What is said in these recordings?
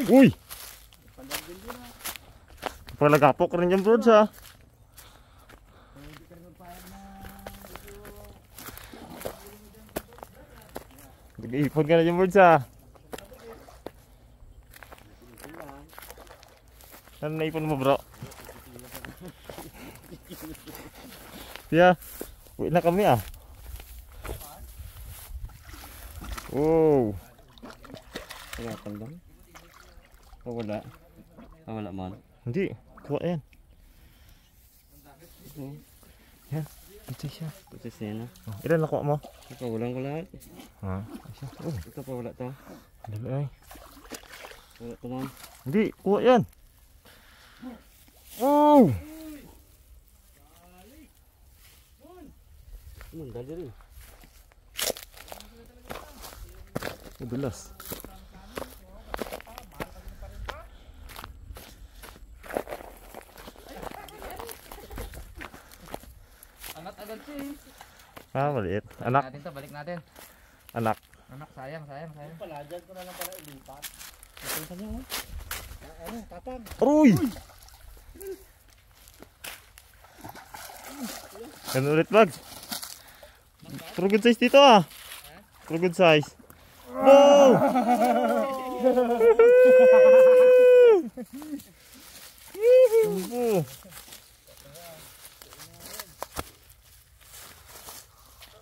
Uy! Palagapok rin yung broads ha. Nag-iipon ka na yung broads ha. Ano naipon mo bro? Yeah, uwi na kami ah. Wow. Wala ka lang? O wala? Ah, wala man? Hindi, kuha yan. Yan, ito siya. Ito siya na. Oh, ilan nakuha mo? Ito walang ko lahat. Ha? Oh, Ito pa wala to. dali ay. Wala to man. Hindi, kuha yan. Oh! Dali rin. Madulas. Angat agad siya eh. Ah, maliit. Anak. Natin to, balik natin. Anak. Anak, sayang. Pala, dyan ko na lang pala ilipat. Ito sa niyo. Ano, tapang. Aroy! Ganun ulit bag. Pero good size dito ah. Pero good size. Wow! Tumpo.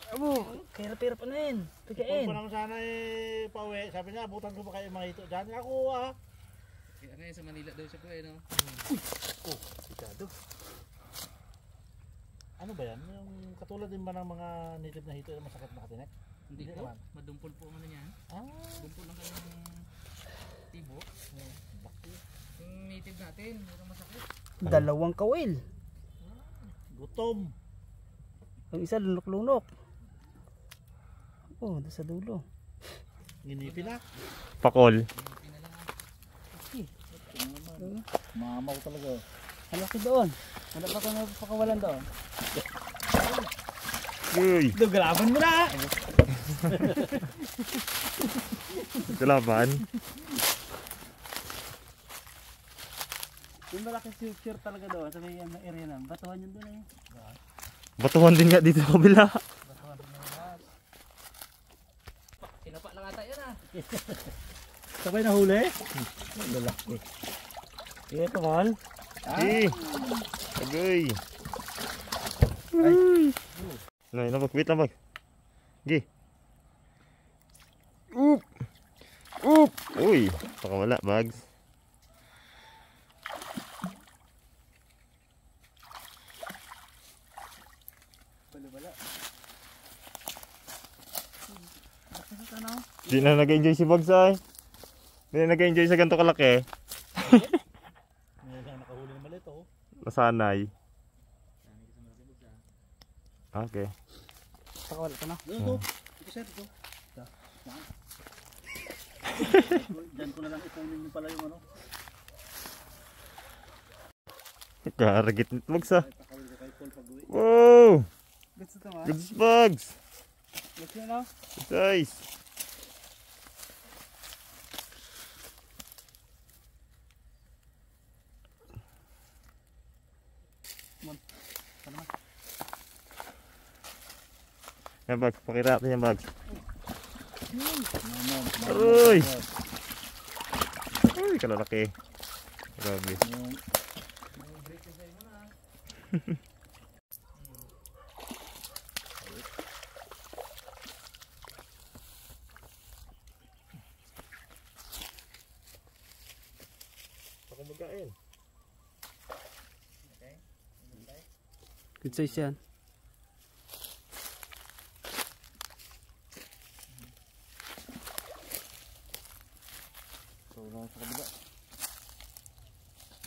Abo, kahirap-hirap ano yun. Pigain. Kung naman sana eh, pauwi. Sabi niya, abutan ko ba kayo mga ito. Diyan ako ah. Ano yun, sa Manila daw siya po eh, no? Oh, sikado. Ano ba yan? Yung katulad din ba ng mga native na hito na masakit na katinek? Hindi po, naman. madumpol po ano niyan. Ah, Dumpol lang kanyang tibo. bakit? Yung native natin, merong masakit. Dalawang kawil. Gutom. Ang isa lunok-lunok. Oh, doon sa dulo. Nginipi na. Pakol. Mamaw talaga. Ang laki doon. Wala pa ko napakawalan doon. Uy! Doon, galaban mo na! Kalaban. Yung malaki sure talaga doon sa may area na. Batuhan yun doon eh. Batuhan din nga dito sa kabila. Sinapa lang ata yun ah. Sabay na huli? Lalaki. Ito man. Eh. Agay. Ay. Nay, nabag. Wait lang bag. Gi. Oop. Oop. Uy. Baka wala bags. Di na nag-enjoy si Bags ay. Di na nag-enjoy sa ganito kalaki. Ngayon lang nakahuli ng malit oh. Nasanay. Okay. Pakawala ka na. Ito. Ito sir. Ito. Diyan ko na lang ipunin mo pala yung ano. Karagit nito Bags ah. Pakawin ko kay Paul pag-uwi. Wow! Gusto ito ma? Good Bags! Gusto yun no? Guys! Yan Bags, pakirap niya Bags. Uy! Uy, kalalaki. Grabe. Pakumagain. Good size yan. So, lang sa kabila.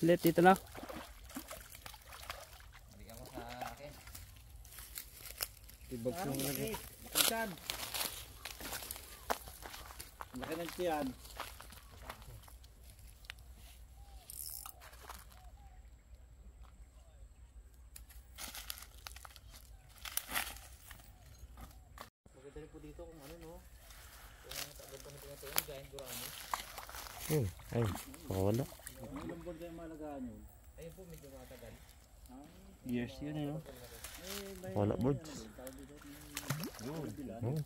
Let dito na. Bigyan ko sa akin. Ibag ko mo lagi. Bakit laki ng tiyan. Maganda rin po dito kung ano no. Kung tagal pa na ito yung giant gurami. Yun. Ay, pakawala. Ilang buwan kayo malagaan yun? Years yun eh, no? Wala birds.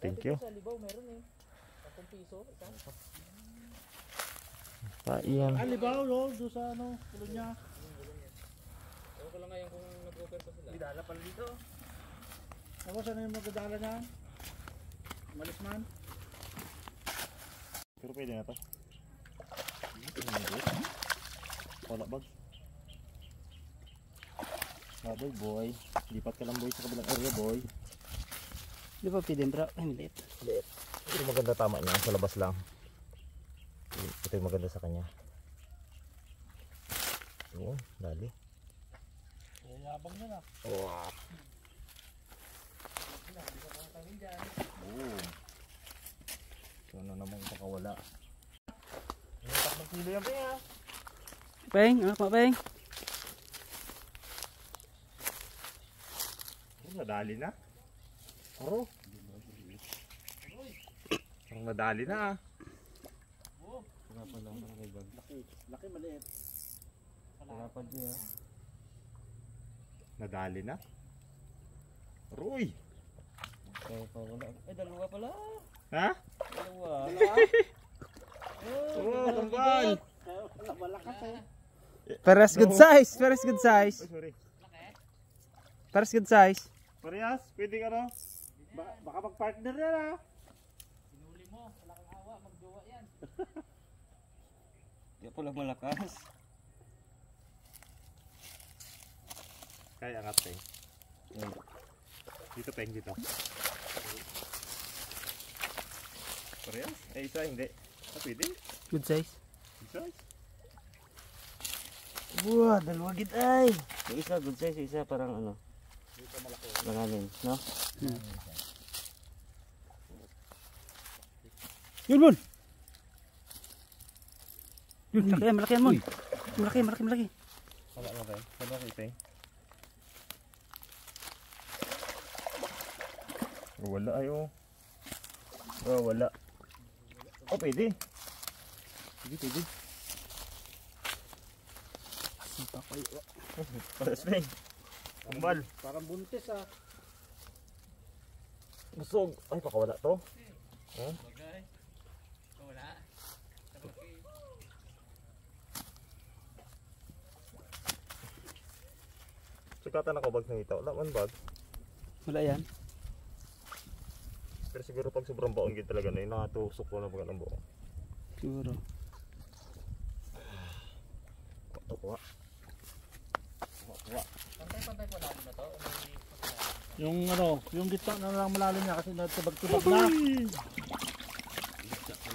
Thank you. Sa Libaw meron eh. 10 piso. Paiyang. Alibaw, no? Doon sa ano, pulo niya. Ewan ko lang ngayon kung nag-offer pa sila. Bidala pala dito. Ako saan yung magdadala niya? Malis man? Pero pwede na to. Wala bag. Sabi boy. Lipat ka lang boy sa kabilang area boy. Di ba pwede bro? Ay, maliit. Ito maganda tama niya. Sa labas lang. Ito yung maganda sa kanya. Oo, dali. Yabang na na. Wow. Boom. Ito na namang pakawala. Magkilo yan pa yan. Peng, anak mo Peng. Nadali na. Aro. Ang nadali na ah. Hirapan lang para kay bag. Laki maliit. Hirapan niya. Nadali na. Aroy. Kaya pa wala. Eh, dalawa pala. Ha? Dalawa. Oh, kambal. Malakas eh. Paras good size, paras good size. Ay, sorry. Paras good size. Parehas, pwede ka no? Baka mag-partner yan ah. Kaya pala malakas. Kaya angat peng. Dito peng dito. Parehas? Eh isa hindi. Ah, pwede? Good size. Isa? Wah, dalawa gid ay. Yung isa, good size. Yung isa parang ano. Langanin, no? Yun, Mon. Yun, malaki yan, malaki yan, Mon. Malaki, malaki, malaki. Wala nga peng. Wala kay peng. Wala ayo. Oh, wala. Oh, pwede. Pwede, pwede. Parehas peng. Kambal. Parang buntis ah. Busog. Ay, pakawala to. Huh? Sukatan ako bag ng ito. Wala man bag. Wala yan. Pero siguro pag sobrang baon gid talaga na yun, nakatusok ko na pag ng buo. Siguro. Kuha. Yung ano, yung gitna na lang malalim niya kasi natibag-tibag na.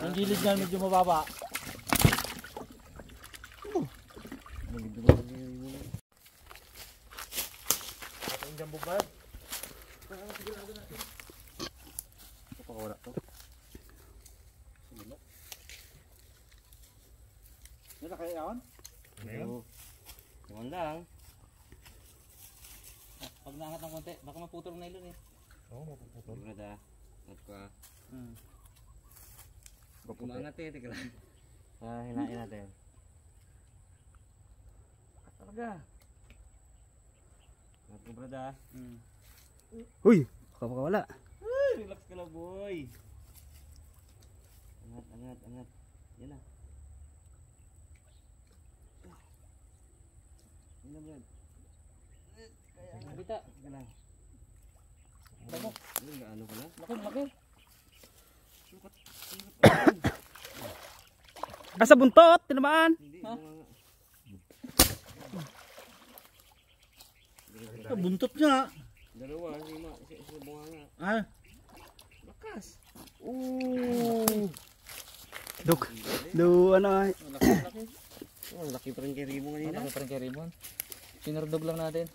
Ang gilid niya medyo mababa. At ang jumbo bag. Pakawala to. Yan na kaya yan? Ngayon? Yun lang. Pag naangat ng konti, baka maputol ng nylon eh. Oo, mapuputol. Brada. At ka. Mapuputol. Umangat eh. Tika lang. Hinain natin. Talaga. At ka, brada. Uy, baka wala. Relax ka lang, boy. Angat, angat, angat. Yan na. Yan na, brad. Bita. Teka lang. Ano? Gaano ka na? Laki, laki. Asa buntot, tinamaan. Hindi. Ha? Buntot niya. Dalawa. Sa bunga nga. Ah, Lakas. Duk. Ano ay. Laki. Oh, laki pa rin kay Rimo kanina. Laki pa rin kay Raymond. Pinardog lang natin.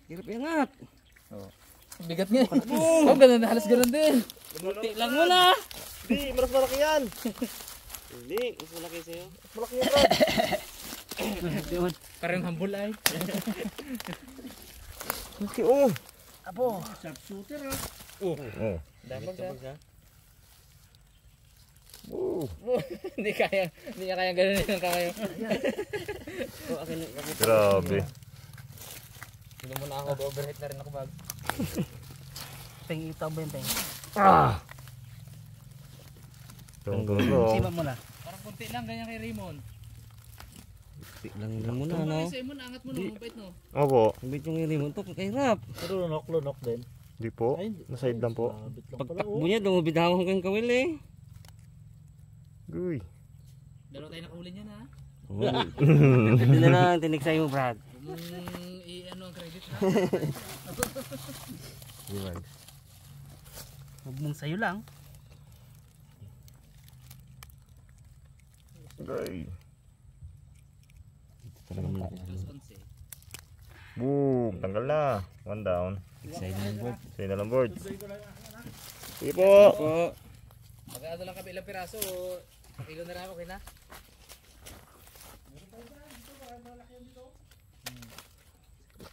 Hirap iangat. Bigat nga. Oh, ganun, halos ganun din. Buti lang mo na. Hindi, mas malaki yan. Hindi, mas malaki sa'yo. Mas malaki yan bag. Parang humble ay. Laki oh. Apo. sharpshooter ah. Oh. Dapat siya. Oh. Hindi kaya, hindi niya kaya gano'n yung kakayo. Grabe. Hindi mo na ako, overheat na rin ako bag. Peng, itaw ba yung peng? Tungtong. Siman mo na. Parang kunti lang, ganyan kay Raymond. Lang muna, no? Sa Raymond, angat mo no, mabait no. Opo. Sabit yung remote to, kahirap. Pero lunok din. Di po. Ay, hindi. Naside lang po. Sabit lang pala. Pagtakbo niya, lumabitaw hanggang kawil eh. Uy. Dalawa tayo nakahuli niyan ha. Ito na lang, tiniksay mo, Brad. I-ano ang credit ha. Diwan. Huwag mong sayo lang. Ay. Talaga malaki. Boom. Tanggal na. One down. Tiksay na yung board. Sa'yo na lang board. Sige po. Mag-ano lang kami ilang piraso. Kilo na lang, okay na?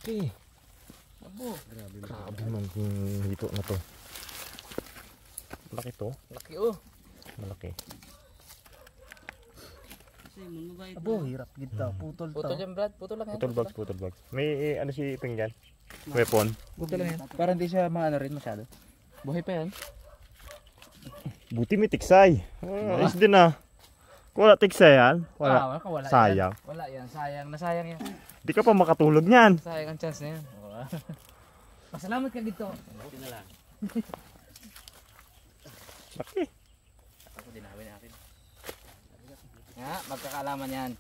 Okay. Abo. Grabe man yung hito na to. Malaki to. Laki oh. Malaki. Abo, hirap gito. Putol to. Putol dyan Brad, putol lang yan. Putol bags, putol bags. May ano si Iping dyan? Weapon. Putol lang yan. Para hindi siya maano rin masyado. Buhay pa yan. Buti may tiksay. Ayos din ah. Kung wala tiksay yan, wala. Wala Sayang. Yan. Wala yan, sayang. Nasayang yan. Di ka pa makatulog niyan. Sayang ang chance na yan. Pasalamat ka dito. Buti na lang. Laki. Ako dinawin natin. Nga, magkakaalaman yan.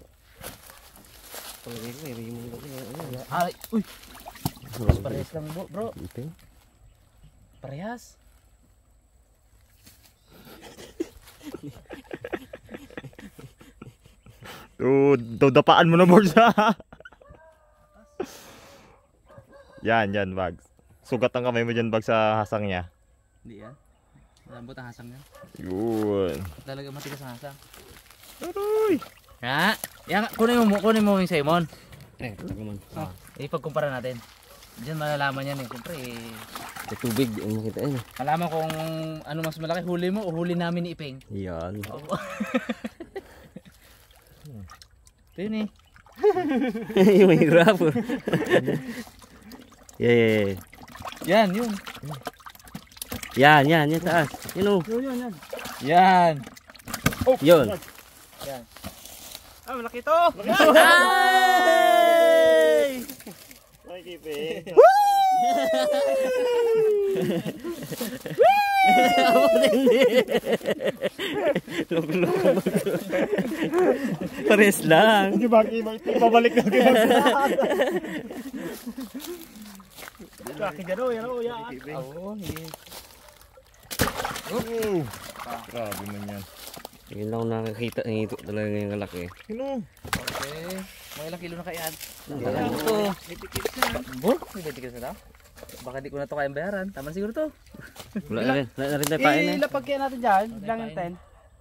Ay, uy! Parehas lang bro. Iping. Parehas. Dapaan mo na board sa. Yan, bags. Sugat ang kamay mo dyan bags sa hasang niya. Hindi yan. Malambot ang hasang yan. Yun. Talaga matigas ang hasang. Aroy. Nga, yan, kunin mo yung Simon. Talaga man. Ipagkumpara natin. Diyan malalaman yan eh. Siyempre Sa tubig, ang makita yun. malaman kung ano mas malaki. Huli mo o huli namin ni Iping. Yan. Ito yun eh. Yung mahirap. Yeah. Yan, yun. Yan, taas. Yun o. Yan. Yun. Ah, malaki to. Ay! Ay, Iping. Loko. Pares lang. Hindi ba, ibabalik na kayo. Laki dyan o, yan o, yan. Oo, hindi. Grabe man yan. Yun lang nakakita ng ito talaga yung laki. Sino? Okay. Mga ilang kilo na kayaan. Yan. Ito. May 20 kilos na daw. Baka di ko na to kayang bayaran. Tama siguro to. Wala na rin tayo pain eh. Ilapag kaya natin dyan, bilang yung 10.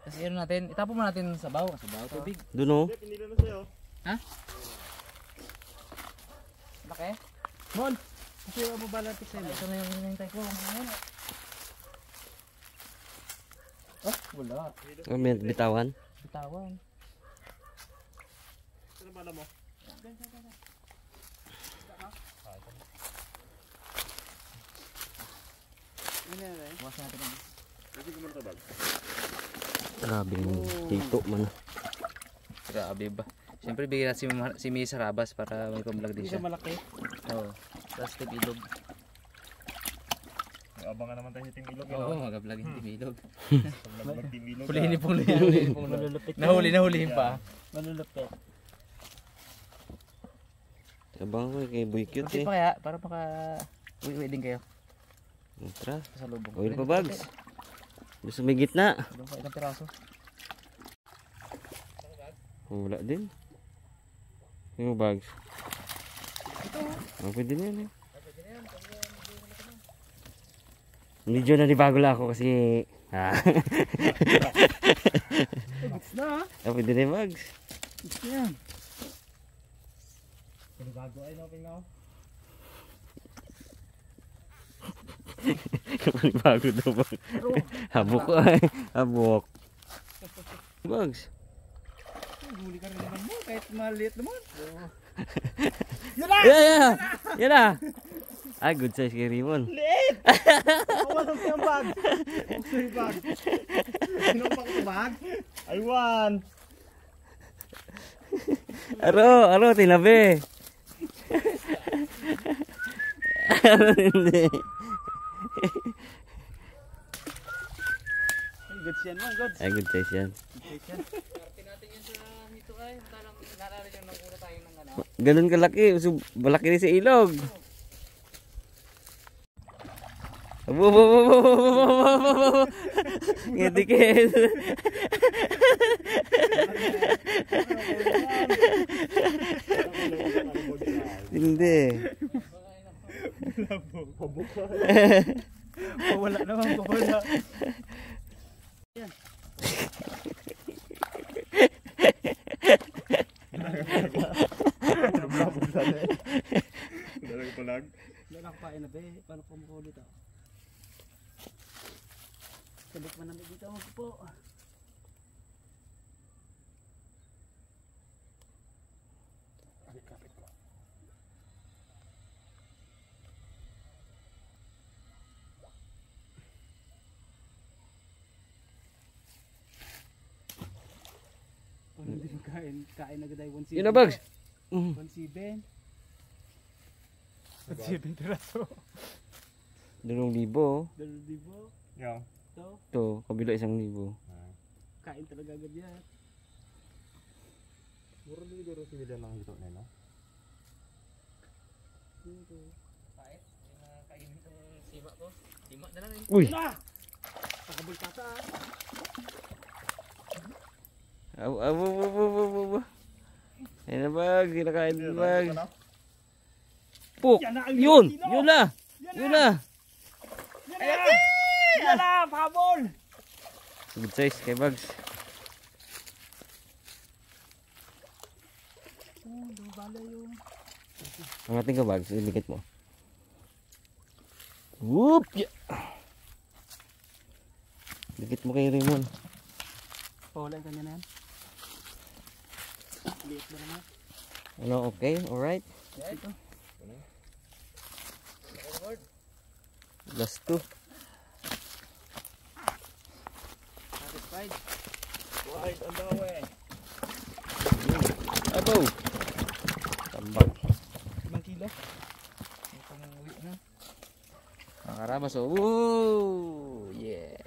Kasi ano natin, itapon mo natin sa baw. Tubig. Doon o. Pinilo na sa'yo. Laki. Mon, kasi yung mabalatik sa'yo. Ito na yung hinihintay ko. Oh, wala. May bitawan. Bitawan. Sino ba mo? Bukas natin ang Pwede ko muna tabag. Grabe yung hito man. grabe ba. Siyempre bigyan natin si Misa Rabas para may pamvlog din Hindi siya. siya malaki. Oo. Tapos Team Ilog. Abangan naman tayo sa Team Ilog. Oo, mag-vlog yung Team Ilog. Team Ilog. Hulihin ni Pong Hulihin Pong Malulupit. Nahulihin pa. Malulupit. Abang ko kay Boy Cute Kunti eh. pa kaya, para maka uwi din kayo. Tara. Sa lubong. Oil pa bags. Gusto may gitna. Doon pa ilang piraso. Wala din. Yung bags. Pwede na yan eh. Medyo nanibago lang ako kasi Gits na ha. pwede na yung bags. Gits na yan. Pinibago ay no, pinaw. Nanibago daw ba? Habok ko ay. Habok. Bugs. Huli ka rin naman mo, kahit maliit naman. Yeah. Yan na. Ay, good size kay Rimon. Liit! Walang yung bag. Gusto yung bag. Sino pa ko bag? I want! Aro, tinabi. Aro, hindi. Goods yan mo, goods. Ay, good size yan. Parte natin yan sa hito ay. Talang nalala yung nanguna tayo ng ano. Ganun kalaki. So, malaki rin sa ilog. Abo. Ngedikit. Hindi. Wala naman, wala. Dalag palag. Wala ko pain na be. Paano po mo ulit ah? Sabik man namin dito po. Kapit ko. Hindi kain na gaday 1 Yun na, Bugs. 1 piraso. 2,000. Di ba? Yang. Ito, Ito, kabila 1,000. kain talaga agad yan. Mura din dito si Vida ng hito na no? Kahit, yung kainin itong sima ko. Sima na lang eh. Uy! Pakabul tata ah. Abo. Ayun na, Bugs. Kinakain na, Bugs. Puk! Yun! Yun na! Yan na! Pakabul! Good size kay Bugs. Oh, bala yung... Angatin ka, Bugs. Ilikit mo. Whoop! Yeah. Dikit mo kay Raymond. Paulay ka niya na yan. Liit ba naman? Ano, okay? Alright? Ito. Last 2. Satisfied. Wait, ang daw eh. Abo! Tambak. 5 kilo. Itong uwi na. Nakarabas oh. Woo! Yeah!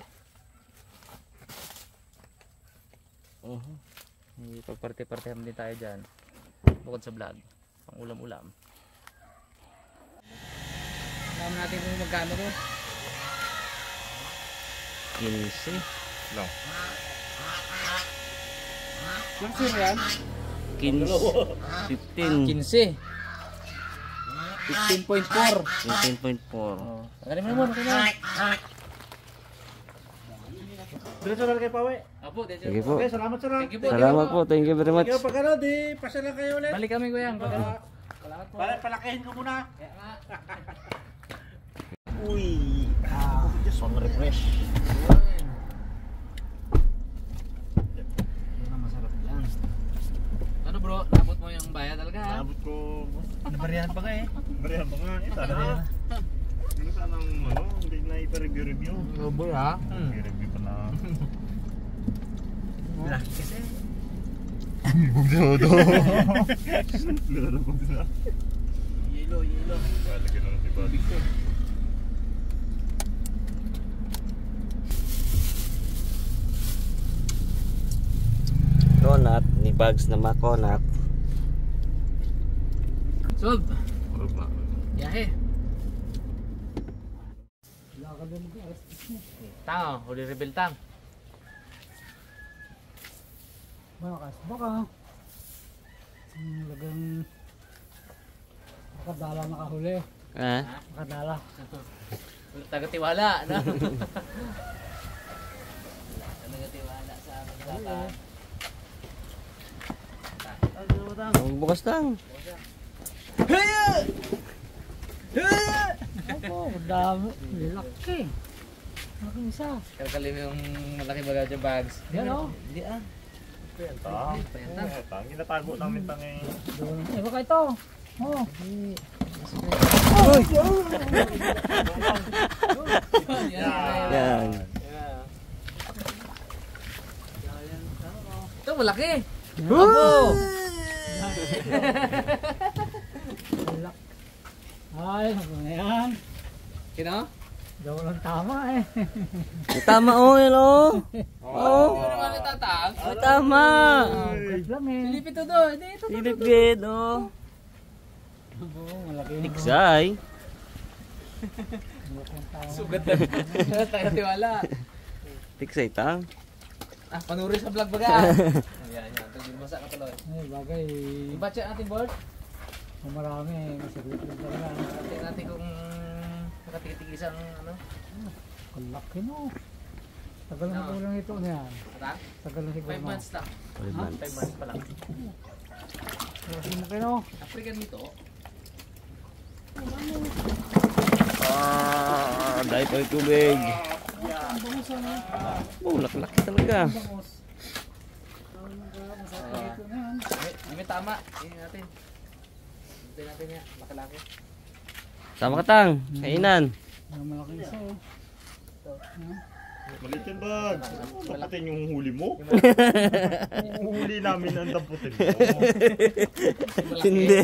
Hindi pagparte-partehan din tayo dyan. Bukod sa vlog. Pang ulam-ulam. Alam natin kung magkano to. 15. Lang. Yung sir yan? 15. 15. 15.4. 15.4. Oh. Tagarin mo naman. Diretso lang kay Pawe. Apo, dito. Sige po. Okay, salamat sir. Thank you po. Salamat po. Thank you very much. Kaya pag ano, di pasala kayo ulit. Balik kami kuya. Salamat po. Palakihin ko muna. Kaya nga. Uy! Just on refresh. Yan ang masarap dyan. Ano bro? Nabot mo yung bayad talaga ha? Nabot ko. Nabarihan pa nga eh. Barihan pa nga. Sana na. Ano sanang ano? Hindi na ipa-review. Robo ha? Review pa na. Laki kasi. Bugdo. Lalo po na. Yelo. Lagyan lang si Buddy. Donut ni Bugs na makonat. Sob! Marap na. Yahe! Wala ka doon mag-aras. Tang, huli rebel tang. Baka. Lagang makadala nakahuli. Ha? Makadala. Taga-tiwala, no? Taga-tiwala sa amin bata. Bukas lang. Ako, dami. Laki. Malaking isa. Kalkalim yung malaki bagay yung bags. Yan o. Hindi ah. Tang. Tang. Ginatago namin tang eh. Eh, baka ito. Oh. Yan. Ito malaki. Abo. Ay, ako na yan. Kino? Daw lang tama eh. Tama oh, yan oh. Oh. Ano naman itatang? Tama. Good lang eh. Silipit to doon. Hindi ito. Silipid oh. Oo, malaki. Tiksay. Sugat na. Tayo tiwala. Tiksay tang. Ah, panuri sa vlog baga. Yan, yan. Ito yung masa ka tuloy. Ay, bagay. I-batch natin board. Kung marami, masagot lang talaga. Tingnan natin kung nakatigil isang ano. Kalaki no. Tagal na kulang ito na yan. Atang? Tagal na siguro 5 na. months lang. 5 months. 5 months pa lang. Kasi mo kayo no. African nito. Ah, dahil pa yung tubig. Oh, laki-laki talaga. May tama. Tingnan natin. Tingnan natin niya. Laki-laki. Tama ka tang. Kainan. Ang malaking isa oh. Maliit yan bag. Damputin yung huli mo. Huli namin ang damputin mo. Hindi.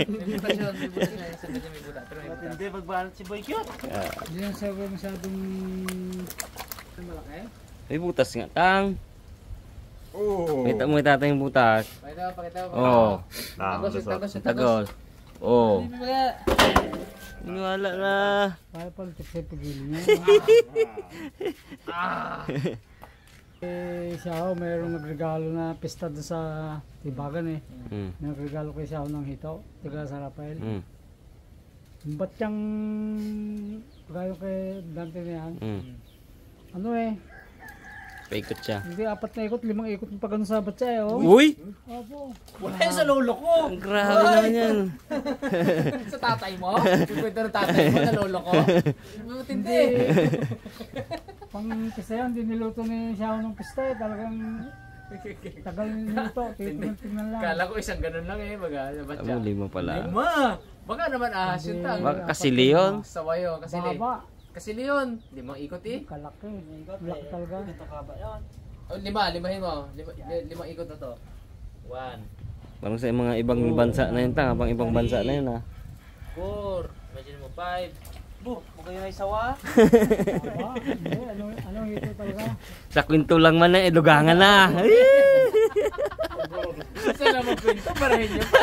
May butas yun. May butas na. Sa ganyan may butas. Pero may butas. Hindi, magbanat si Boy Cute. Hindi yan sabi masyadong Malaki? May butas nga tang. Oo. Kita mo itatay yung butas. Pakita mo. Oh. Tagos yung tagos yung tagos. Tagos. Oh. Hindi ba? Wala na. kaya pala sa pagili niya. Eh, siya ho, mayroong nagregalo na pista doon sa Tibagan eh. Mm. Nagregalo kay siya ho ng hito, taga sa Rafael. Mm. Ba't yung gayo kay Dante na yan? Mm. Ano eh, Paikot siya. hindi 4 na ikot, 5 ikot yung pagano sa batsa eh. Oh. Uy! Opo. Wala yung sa lolo ko. Grabe naman yan. Sa tatay mo? Yung kwento ng tatay mo na lolo ko? Matindi. Pang pista yan, hindi niluto ni siya ho ng pista eh. Talagang tagal niluto, tingnan lang. Kala ko isang ganun lang eh. Baga, ba't siya? Ano, 5 pala. Lima! Baka naman ahas yun tang. Baka kasi Leon. Sawayo, kasi Baba, Kasi Leon. Limang ikot eh. kalaki, malaki talaga. Ito ka ba yun? Oh, limahin mo. Limang ikot na to. 1, Parang sa mga ibang bansa na yun tang. Pang ibang bansa na yun ah. 4, imagine mo 5. Bu, mukha yun ay sawa. Baba, hindi, ano hito talaga? Sa kwento lang man eh, lugangan na. Kasi naman kwento, parahin nyo pa.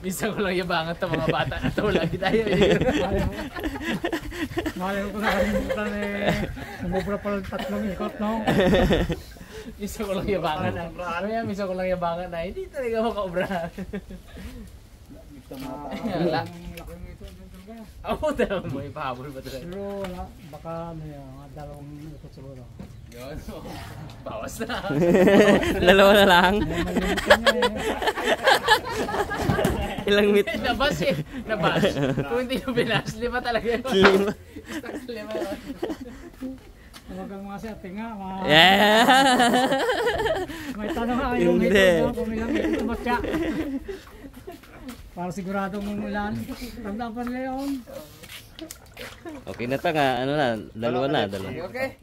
Minsan ko lang yabangan ito mga bata na ito. Lagi tayo eh. Ngayon ko nakalimutan eh. Sumubra pala 3 ikot, no? Minsan ko lang yabangan na. Kaya minsan ko lang yabangan na. Hindi talaga makaobra. Wala. Laking ito din talaga. Ako talaga mo ipahabol ba talaga? Pero wala, baka ano yun, mga 2 ikot siguro. Yun. Bawas na. Dalawa na lang. Malimitan niya eh. Ilang meet. Nabas eh. Nabas. Kung hindi nyo binas, 5 talaga yun. 5. Stocks 5 yun. Talagang mga sa tinga, mga... Yeah. May tanong nga yung Hindi. ito, kung ilang ito tumatya. Para siguradong ilan. Tandaan pa nila yun. Okay na tanga. Ano na? Dalawa na. Okay.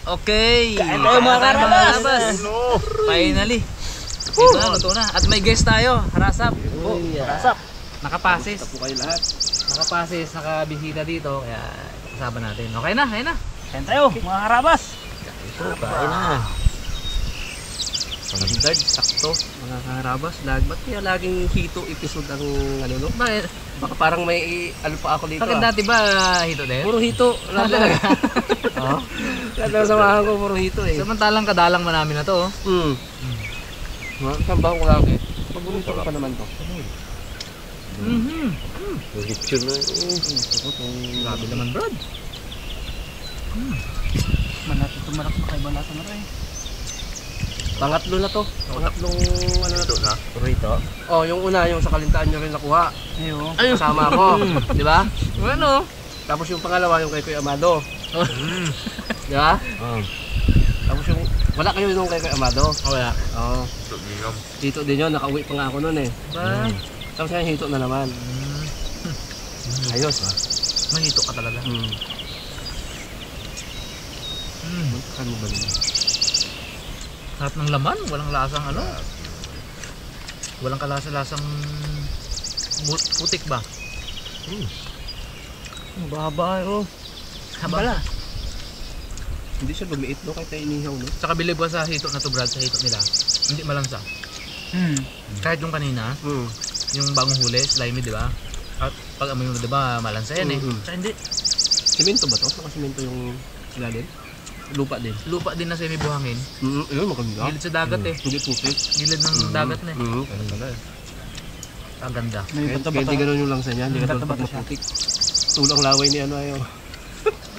Okay. Kain tayo mga karabas. Finally. Ito na, luto na. At may guest tayo. Harasap. Harasap. Nakapasis. Ito po kayo lahat. Nakapasis, nakabisita dito. Kaya kasama natin. Okay na, ayun na. Kain tayo mga karabas. Kain na. Standard, sakto. Mga karabas. Ba't kaya laging hito episode ang ano no? Bakit? Baka parang may ano pa ako dito. Bakit dati ba hito din? Puro hito. Lahat talaga. Oo. Lahat ng samahan ko puro hito eh. Samantalang kadalang man namin na to. Saan ba ako lagi? Paborito ko pa naman to. Lechon na. Grabe naman, Brad. Manatid tumarak na kay balasa na rin. Pangatlo na to. Pangatlong ano na to na? Burrito. Oh, yung una yung sa Kalintaan nyo rin nakuha. Ayo. Kasama ako. Di ba? Ano? Tapos yung pangalawa yung kay Kuya Amado. Di ba? Tapos yung wala kayo nung kay Kuya Amado. Wala. Oo. Dito din yun. Nakauwi pa nga ako nun eh. Ba? Tapos yung hito na naman. Ayos ba? Mahito ka talaga. Ano ba nila? Sarap ng laman, walang lasang ano. Walang kalasa-lasang putik ba? Baba oh. Habala. Hindi siya lumiit no kahit inihaw no. Sa kabilib ba sa hito na to, Brad, sa hito nila? Hindi malansa. Kahit yung kanina, yung bagong huli, slimy, di ba? At pag amoy mo, di ba, malansa yan eh. Sa hindi. Simento ba to? Nakasimento yung ilalim? Lupa din. Lupa din na semi-buhangin. Ayun, maganda. Gilid sa dagat eh. Hindi putik. Gilid ng dagat na eh. Ang ganda. Kaya di ganun yung langsa niya. Hindi ka tulad pag maputik. Tulo ang laway ni ano ayaw.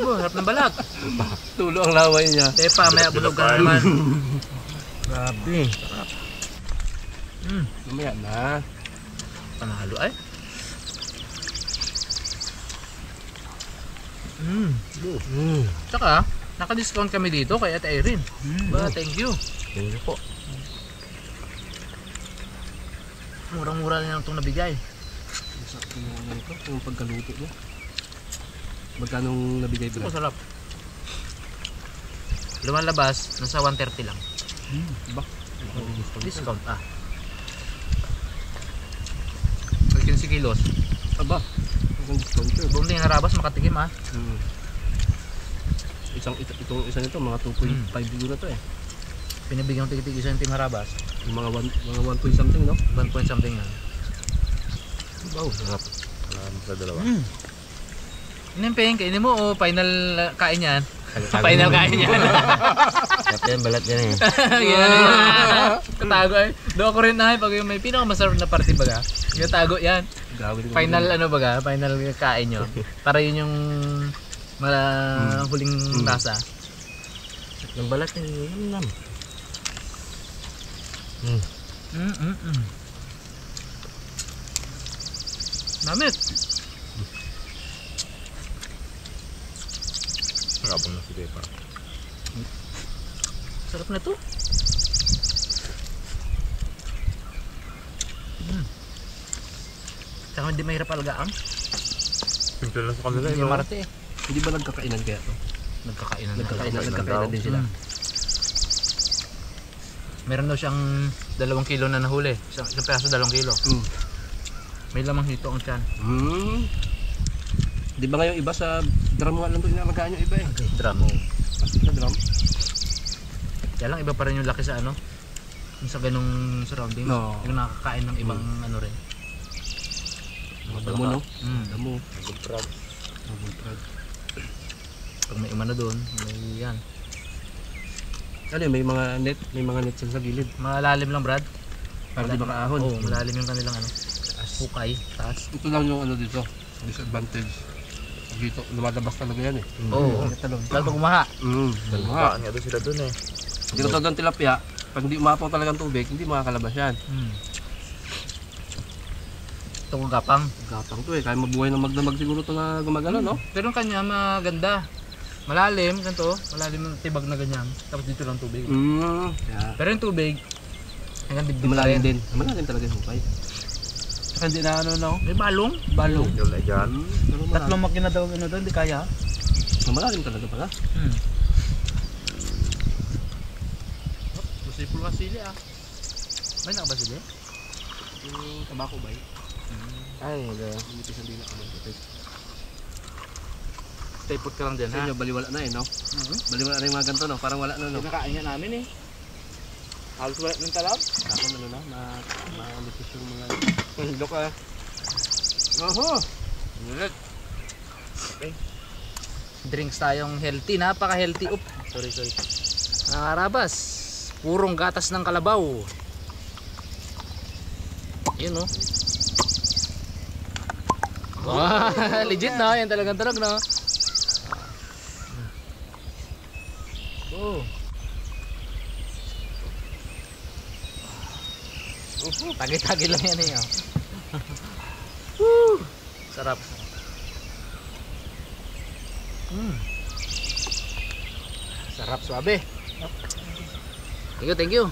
Oh, harap ng balat. Tulo ang laway niya. Tepa, may abulog ka naman. Grabe. Mamaya na. Panalo ay. Tsaka, naka-discount kami dito kay Ate Irene. Ba, thank you. Thank you po. Murang-mura lang itong nabigay. Yung pagkaluto niya. Magkano nabigay Ito ba? sarap. Lumalabas, nasa 130 lang. Discount Pag 15 kilos. Aba, isang discount yun. Buong din harabas makatikim Itong isa nito, mga 2.5 euro to eh. Pinabigyan ko tig-tig isa yung Team Harabas. Mga 1 point something, no? 1 point something yan. Wow, sarap. Salamat sa dalawa. Inimpeng, kainin mo o final kain yan? Final kain yan. Kapit yan, balat yan eh. Yan. Katago ay. Doon ako rin na pag yung may pinakamasarap na party baga. Yung tago yan. Gawin ko Final ano baga, final kain yun. Para yun yung huling lasa. ng balat yun lang. Namit. Ngapon na si Pepa. Sarap na to. Tsaka hindi mahirap alagaan. Simple lang sa kanila Hindi marte eh. Hindi ba nagkakainan kaya to? Nagkakainan din sila. Meron daw siyang 2 kilo na nahuli. Isang piraso 2 kilo. May lamang hito ang tiyan. Di ba ngayon iba sa drum nga lang ito inalagaan yung iba eh? Drum. Sa drum? Kaya lang iba pa rin yung laki sa ano. Yung sa ganung surroundings. No. Yung nakakain ng ibang ano rin. Damo no? Damo. Nagprag. Pag may umano doon, may yan. Ano yun, may mga net sa gilid. Malalim lang Brad. Para di makaahon. Oo, malalim yung kanilang ano. Hukay, taas. Ito lang yung ano dito, disadvantage. Dito, lumalabas talaga yan eh. Oo. Lalo pag umaha. Nagbukaan nga doon sila doon eh. Dito sa doon tilapia, pag hindi umapaw talaga ang tubig, hindi makakalabas yan. Ito kong gapang. Gapang to eh, kaya mabuhay ng magdamag siguro ito na gumagano, no? Pero yung kanya maganda. Malalim, ganito. Malalim ng tibag na ganyan. Tapos dito lang tubig. Yeah. Pero yung tubig, hanggang dibdib pa Malalim rin. din. Malalim talaga yung hukay. Saka hindi na ano no. May balong. Balong. Yung na dyan. Pero Tatlong makina daw ano doon, di kaya. malalim talaga pala. Masipul ka sili May nakabasili? Yung tabako ba Ay, Hindi pisang dila ka lang. Stay put ka lang dyan Sa inyo, baliwala na eh, no? Baliwala na yung mga ganito, no? Parang wala na, no? Kinakain niya namin eh. Halos wala ng talab. Ako ano na, malipis yung mga... Look Drinks tayong healthy, napaka-healthy. Sorry. Harabas, purong gatas ng kalabaw. Yun oh. Wow, legit na, yan talagang talag na. Tagi-tagi lang yan eh. Sarap. Sarap, suabe. Thank you.